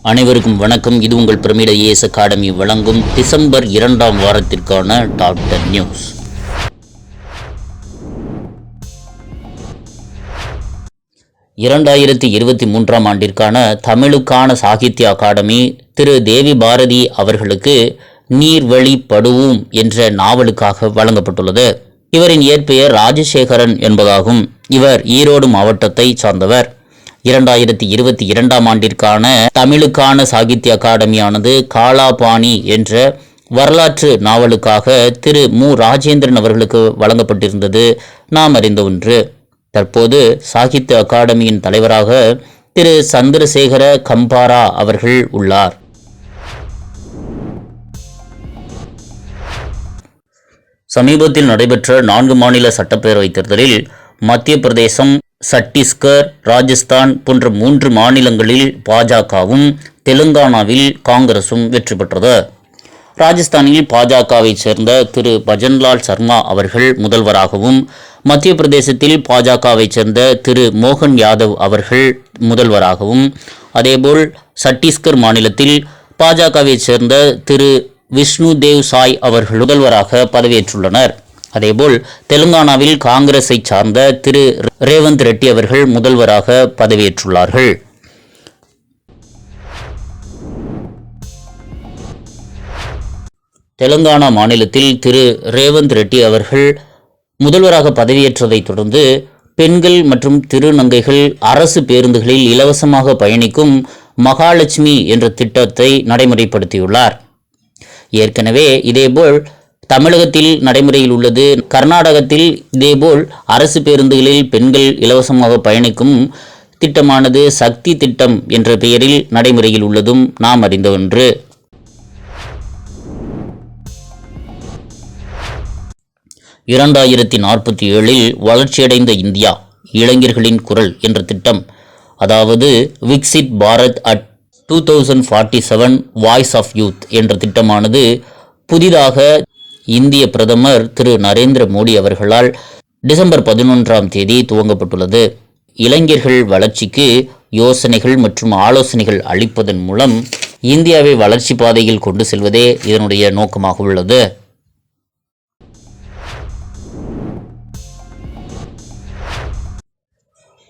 அனைவருக்கும் வணக்கம். இது உங்கள் பிரமிட் ஐஏஎஸ் அகாடமி வழங்கும் டிசம்பர் 2ஆம் வாரத்திற்கான டாப் 10 நியூஸ். ஆண்டிற்கான தமிழுக்கான சாகித்ய அகாடமி திரு தேவி பாரதி அவர்களுக்கு நீர்வழி படுவோம் என்ற நாவலுக்காக வழங்கப்பட்டுள்ளது. இவரின் இயற்பெயர் ராஜசேகரன் என்பதாகும். இவர் ஈரோடு மாவட்டத்தை சார்ந்தவர். 2022ஆம் ஆண்டிற்கான தமிழுக்கான சாகித்ய அகாடமியானது காலாபாணி என்ற வரலாற்று நாவலுக்காக திரு மு ராஜேந்திரன் அவர்களுக்கு வழங்கப்பட்டிருந்தது நாம் அறிந்த ஒன்று. தற்போது சாகித்ய அகாடமியின் தலைவராக திரு சந்திரசேகர கம்பாரா அவர்கள் உள்ளார். சமீபத்தில் நடைபெற்ற 4 மாநில சட்டப்பேரவைத் தேர்தலில் மத்திய பிரதேசம், சத்தீஸ்கர், ராஜஸ்தான் போன்ற 3 மாநிலங்களில் பாஜகவும், தெலுங்கானாவில் காங்கிரசும் வெற்றி பெற்றது. ராஜஸ்தானில் பாஜகவை சேர்ந்த திரு பஜன்லால் சர்மா அவர்கள் முதல்வராகவும், மத்திய பிரதேசத்தில் பாஜகவை சேர்ந்த திரு மோகன் யாதவ் அவர்கள் முதல்வராகவும், அதேபோல் சத்தீஸ்கர் மாநிலத்தில் பாஜகவை சேர்ந்த திரு விஷ்ணு தேவ் சாய் அவர்கள் முதல்வராக பதவியேற்றுள்ளனர். அதேபோல் தெலுங்கானாவில் காங்கிரஸை சார்ந்த திரு ரேவந்த் ரெட்டி அவர்கள் முதல்வராக பதவியேற்றுள்ளார்கள். தெலுங்கானா மாநிலத்தில் திரு ரேவந்த் ரெட்டி அவர்கள் முதல்வராக பதவியேற்றதைத் தொடர்ந்து பெண்கள் மற்றும் திருநங்கைகள் அரசு பேருந்துகளில் இலவசமாக பயணிக்கும் மகாலட்சுமி என்ற திட்டத்தை நடைமுறைப்படுத்தியுள்ளார். ஏற்கனவே இதேபோல் தமிழகத்தில் நடைமுறையில் உள்ளது. கர்நாடகத்தில் இதேபோல் அரசு பேருந்துகளில் பெண்கள் இலவசமாக பயணிக்கும் திட்டமானது சக்தி திட்டம் என்ற பெயரில் நடைமுறையில் உள்ளதும் நாம் அறிந்த ஒன்று. வளர்ச்சியடைந்த இந்தியா இளைஞர்களின் குரல் என்ற திட்டம், அதாவது Viksit Bharat at 2047 voice of youth என்ற திட்டமானது புதிதாக இந்திய பிரதமர் திரு நரேந்திர மோடி அவர்களால் டிசம்பர் 11ஆம் தேதி துவங்கப்பட்டுள்ளது. இளைஞர்கள் வளர்ச்சிக்கு யோசனைகள் மற்றும் ஆலோசனைகள் அளிப்பதன் மூலம் இந்தியாவை வளர்ச்சி பாதையில் கொண்டு செல்வதே இதனுடைய நோக்கமாக உள்ளது.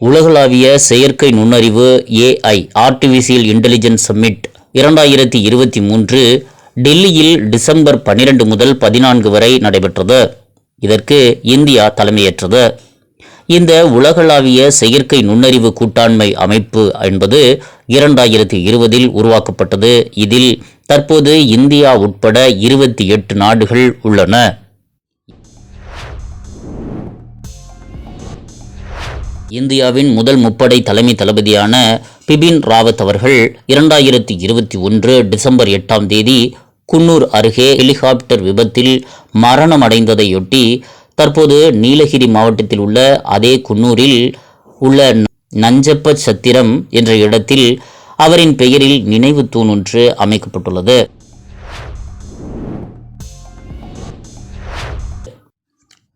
உலகளாவிய செயற்கை நுண்ணறிவு AI ஆர்டிஃபிஷியல் இன்டெலிஜென்ஸ் சம்மிட் 2023 டெல்லியில் டிசம்பர் 12 முதல் 14 வரை நடைபெற்றது. இதற்கு இந்தியா தலைமையேற்றது. இந்த உலகளாவிய செயற்கை நுண்ணறிவு கூட்டாண்மை அமைப்பு என்பது 2020 உருவாக்கப்பட்டது. இதில் தற்போது இந்தியா உட்பட 28 நாடுகள் உள்ளன. இந்தியாவின் முதல் முப்படை தலைமை தளபதியான பிபின் ராவத் அவர்கள் 2021 டிசம்பர் 8ஆம் தேதி குன்னூர் அருகே ஹெலிகாப்டர் விபத்தில் மரணமடைந்ததையொட்டி தற்போது நீலகிரி மாவட்டத்தில் உள்ள அதே குன்னூரில் உள்ள நஞ்சப்ப சத்திரம் என்ற இடத்தில் அவரின் பெயரில் நினைவு தூண் ஒன்று அமைக்கப்பட்டுள்ளது.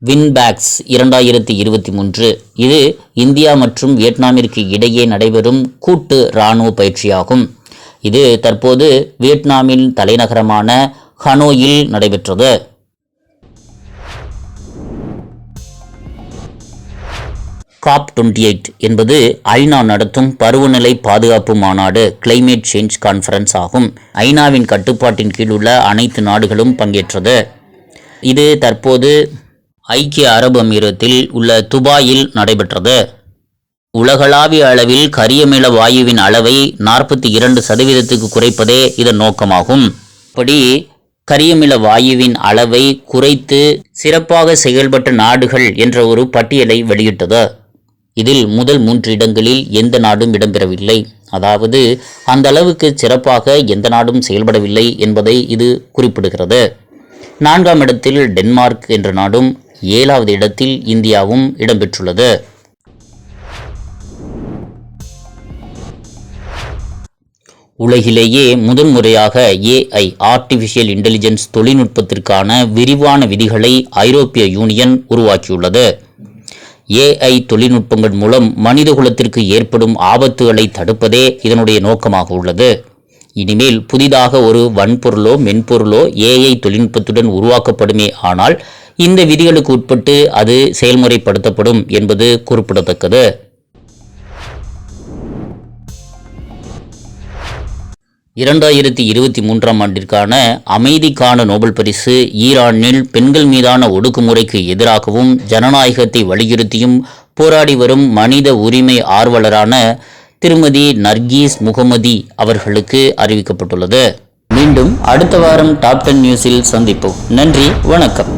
வின்பேக்ஸ் 2023 இது இந்தியா மற்றும் வியட்நாமிற்கு இடையே நடைபெறும் கூட்டு இராணுவ பயிற்சியாகும். இது தற்போது வியட்நாமின் தலைநகரமான ஹனோயில் நடைபெற்றது. COP28 என்பது ஐநா நடத்தும் பருவநிலை பாதுகாப்பு மாநாடு, கிளைமேட் சேஞ்ச் கான்ஃபரன்ஸ் ஆகும். ஐநாவின் கட்டுப்பாட்டின் கீழ் உள்ள அனைத்து நாடுகளும் பங்கேற்றது. இது தற்போது ஐக்கிய அரபு அமீரத்தில் உள்ள துபாயில் நடைபெற்றது. உலகளாவிய அளவில் கரியமில வாயுவின் அளவை 42% குறைப்பதே இதன் நோக்கமாகும். இப்படி கரியமில வாயுவின் அளவை குறைத்து சிறப்பாக செயல்பட்ட நாடுகள் என்ற ஒரு பட்டியலை வெளியிட்டது. இதில் முதல் 3 இடங்களில் எந்த நாடும் இடம்பெறவில்லை. அதாவது அந்த அளவுக்கு சிறப்பாக எந்த நாடும் செயல்படவில்லை என்பதை இது குறிப்பிடுகிறது. 4ஆம் இடத்தில் டென்மார்க் என்ற நாடும், 7வது இடத்தில் இந்தியாவும் இடம்பெற்றுள்ளது. உலகிலேயே முதன்முறையாக AI ஆர்டிஃபிஷியல் இன்டெலிஜென்ஸ் தொழில்நுட்பத்திற்கான விரிவான விதிகளை ஐரோப்பிய யூனியன் உருவாக்கியுள்ளது. AI தொழில்நுட்பங்கள் மூலம் மனிதகுலத்திற்கு ஏற்படும் ஆபத்துகளை தடுப்பதே இதனுடைய நோக்கமாக உள்ளது. இனிமேல் புதிதாக ஒரு வன்பொருளோ மென்பொருளோ AI தொழில்நுட்பத்துடன் உருவாக்கப்படுமே ஆனால் இந்த விதிகளுக்கு உட்பட்டு அது செயல்முறைப்படுத்தப்படும் என்பது குறிப்பிடத்தக்கது. இரண்டாயிரத்தி 23ஆம் ஆண்டிற்கான அமைதிக்கான நோபல் பரிசு ஈரானில் பெண்கள் மீதான ஒடுக்குமுறைக்கு எதிராகவும் ஜனநாயகத்தை வலியுறுத்தியும் போராடி வரும் மனித உரிமை ஆர்வலரான திருமதி நர்கீஸ் முகமதி அவர்களுக்கு அறிவிக்கப்பட்டுள்ளது. மீண்டும் அடுத்த வாரம் டாப் 10 நியூஸில் சந்திப்போம். நன்றி, வணக்கம்.